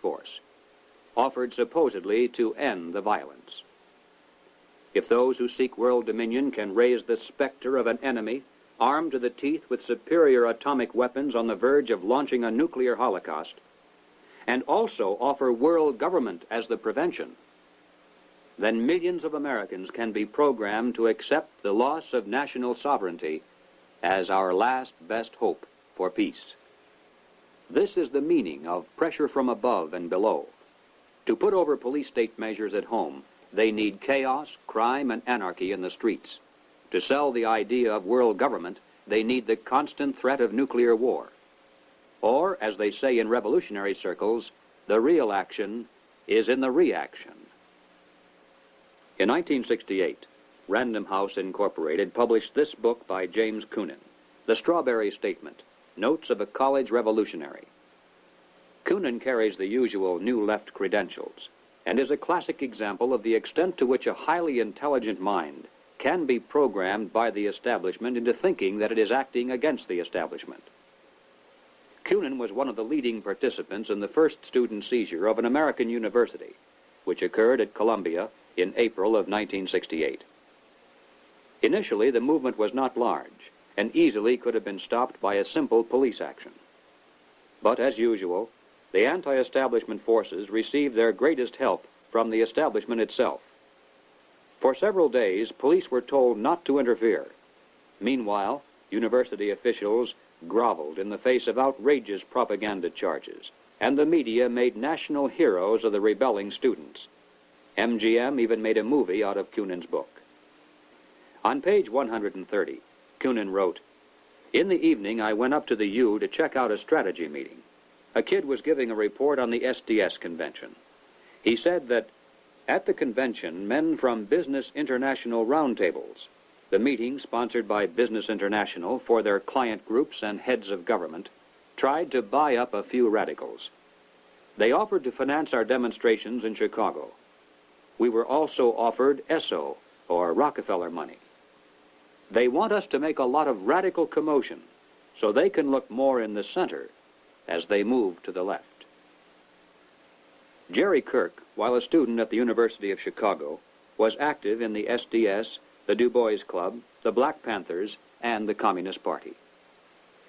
force, offered supposedly to end the violence. If those who seek world dominion can raise the specter of an enemy armed to the teeth with superior atomic weapons on the verge of launching a nuclear holocaust, and also offer world government as the prevention, then millions of Americans can be programmed to accept the loss of national sovereignty as our last best hope for peace. This is the meaning of pressure from above and below. To put over police-state measures at home, they need chaos, crime, and anarchy in the streets. To sell the idea of world government, they need the constant threat of nuclear war. Or, as they say in revolutionary circles, the real action is in the reaction. In 1968, Random House Incorporated published this book by James Coonan, The Strawberry Statement, Notes of a College Revolutionary. Coonan carries the usual New Left credentials and is a classic example of the extent to which a highly intelligent mind can be programmed by the establishment into thinking that it is acting against the establishment. Coonan was one of the leading participants in the first student seizure of an American university, which occurred at Columbia in April of 1968. Initially, the movement was not large and easily could have been stopped by a simple police action. But as usual, the anti-establishment forces received their greatest help from the establishment itself. For several days, police were told not to interfere. Meanwhile, university officials groveled in the face of outrageous propaganda charges, and the media made national heroes of the rebelling students. MGM even made a movie out of Coonan's book. On page 130, Coonan wrote, "In the evening, I went up to the U to check out a strategy meeting. A kid was giving a report on the SDS convention. He said that at the convention, men from Business International roundtables, the meeting sponsored by Business International for their client groups and heads of government, tried to buy up a few radicals. They offered to finance our demonstrations in Chicago. We were also offered ESSO, or Rockefeller money. They want us to make a lot of radical commotion so they can look more in the center as they move to the left." Jerry Kirk, while a student at the University of Chicago, was active in the SDS, the Du Bois Club, the Black Panthers, and the Communist Party.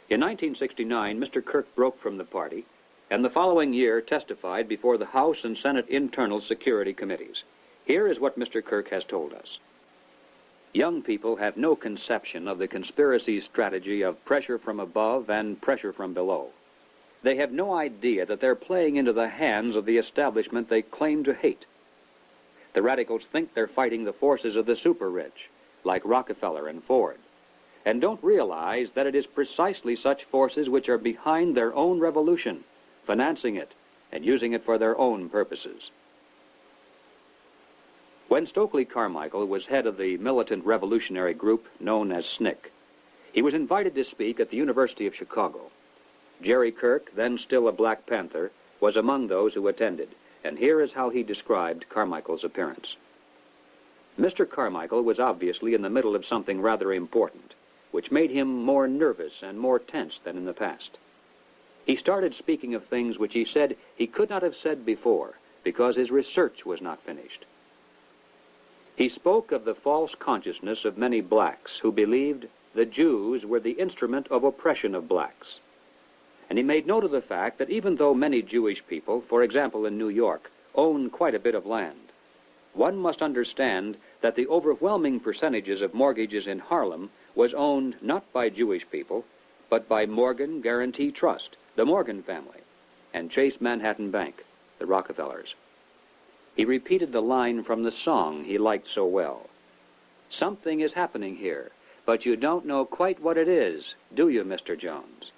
In 1969, Mr. Kirk broke from the party, and the following year testified before the House and Senate Internal Security Committees. Here is what Mr. Kirk has told us. "Young people have no conception of the conspiracy strategy of pressure from above and pressure from below. They have no idea that they're playing into the hands of the establishment they claim to hate. The radicals think they're fighting the forces of the super-rich, like Rockefeller and Ford, and don't realize that it is precisely such forces which are behind their own revolution, financing it, and using it for their own purposes." When Stokely Carmichael was head of the militant revolutionary group known as SNCC, he was invited to speak at the University of Chicago. Jerry Kirk, then still a Black Panther, was among those who attended, and here is how he described Carmichael's appearance. Mr. Carmichael was obviously in the middle of something rather important, which made him more nervous and more tense than in the past. He started speaking of things which he said he could not have said before because his research was not finished. He spoke of the false consciousness of many blacks who believed the Jews were the instrument of oppression of blacks. And he made note of the fact that even though many Jewish people, for example in New York, own quite a bit of land, one must understand that the overwhelming percentages of mortgages in Harlem was owned not by Jewish people, but by Morgan Guarantee Trust, the Morgan family, and Chase Manhattan Bank, the Rockefellers. He repeated the line from the song he liked so well. "Something is happening here, but you don't know quite what it is, do you, Mr. Jones?"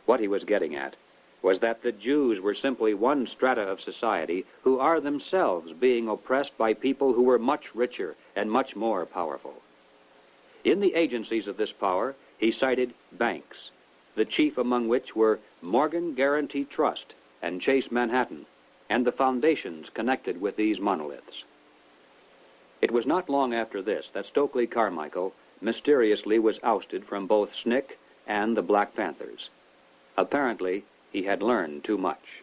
What he was getting at was that the Jews were simply one strata of society who are themselves being oppressed by people who were much richer and much more powerful. In the agencies of this power, he cited banks, the chief among which were Morgan Guarantee Trust and Chase Manhattan, and the foundations connected with these monoliths. It was not long after this that Stokely Carmichael mysteriously was ousted from both SNCC and the Black Panthers. Apparently, he had learned too much.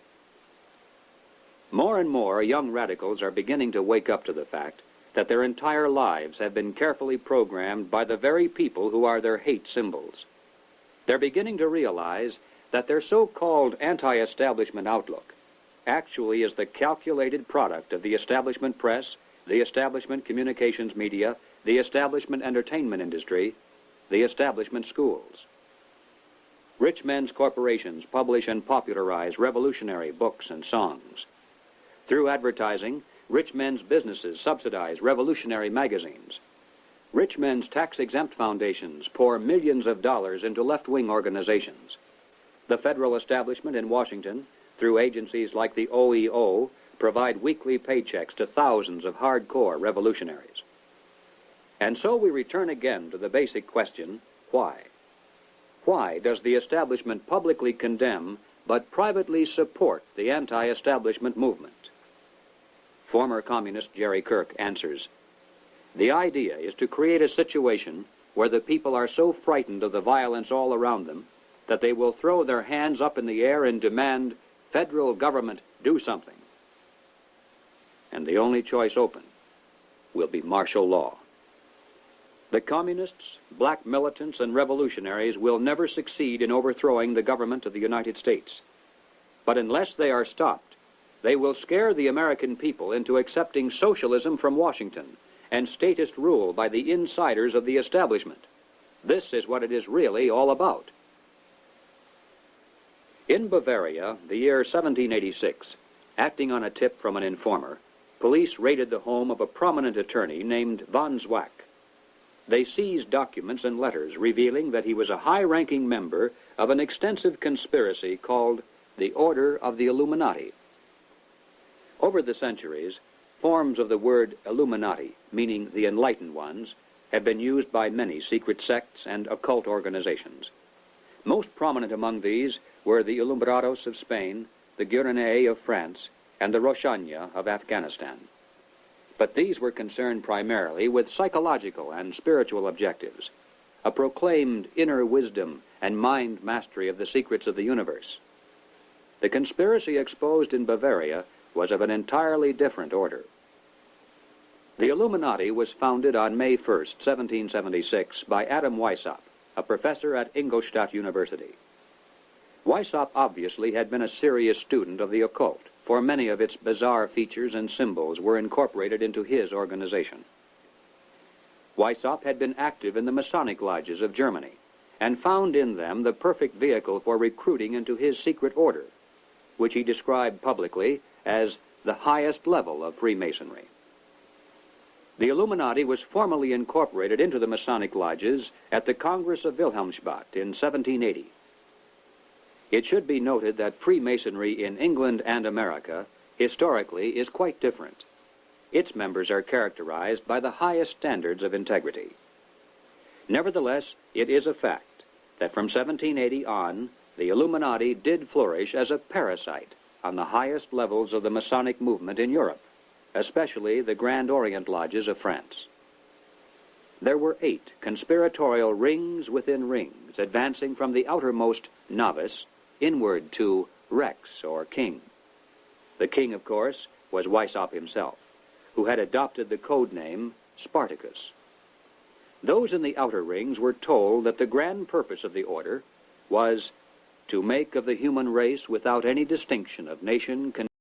More and more young radicals are beginning to wake up to the fact that their entire lives have been carefully programmed by the very people who are their hate symbols. They're beginning to realize that their so-called anti-establishment outlook actually is the calculated product of the establishment press, the establishment communications media, the establishment entertainment industry, the establishment schools. Rich men's corporations publish and popularize revolutionary books and songs. Through advertising, rich men's businesses subsidize revolutionary magazines. Rich men's tax-exempt foundations pour millions of dollars into left-wing organizations. The federal establishment in Washington, through agencies like the OEO, provide weekly paychecks to thousands of hardcore revolutionaries. And so we return again to the basic question, why? Why does the establishment publicly condemn but privately support the anti-establishment movement? Former communist Jerry Kirk answers, "The idea is to create a situation where the people are so frightened of the violence all around them that they will throw their hands up in the air and demand, 'Federal government, do something.' And the only choice open will be martial law. The communists, black militants, and revolutionaries will never succeed in overthrowing the government of the United States. But unless they are stopped, they will scare the American people into accepting socialism from Washington and statist rule by the insiders of the establishment. This is what it is really all about." In Bavaria, the year 1786, acting on a tip from an informer, police raided the home of a prominent attorney named von Zwack. They seized documents and letters revealing that he was a high-ranking member of an extensive conspiracy called the Order of the Illuminati. Over the centuries, forms of the word Illuminati, meaning the enlightened ones, have been used by many secret sects and occult organizations. Most prominent among these were the Alumbrados of Spain, the Gueronnais of France, and the Roshania of Afghanistan. But these were concerned primarily with psychological and spiritual objectives, a proclaimed inner wisdom and mind mastery of the secrets of the universe. The conspiracy exposed in Bavaria was of an entirely different order. The Illuminati was founded on May 1st, 1776, by Adam Weishaupt, a professor at Ingolstadt University. Weishaupt obviously had been a serious student of the occult, for many of its bizarre features and symbols were incorporated into his organization. Weishaupt had been active in the Masonic lodges of Germany and found in them the perfect vehicle for recruiting into his secret order, which he described publicly as the highest level of Freemasonry. The Illuminati was formally incorporated into the Masonic lodges at the Congress of Wilhelmsbad in 1780. It should be noted that Freemasonry in England and America historically is quite different. Its members are characterized by the highest standards of integrity. Nevertheless, it is a fact that from 1780 on, the Illuminati did flourish as a parasite on the highest levels of the Masonic movement in Europe, especially the Grand Orient lodges of France. There were 8 conspiratorial rings within rings, advancing from the outermost novice inward to Rex, or king. The king, of course, was Weishaupt himself, who had adopted the code name Spartacus. Those in the outer rings were told that the grand purpose of the order was to make of the human race, without any distinction of nation,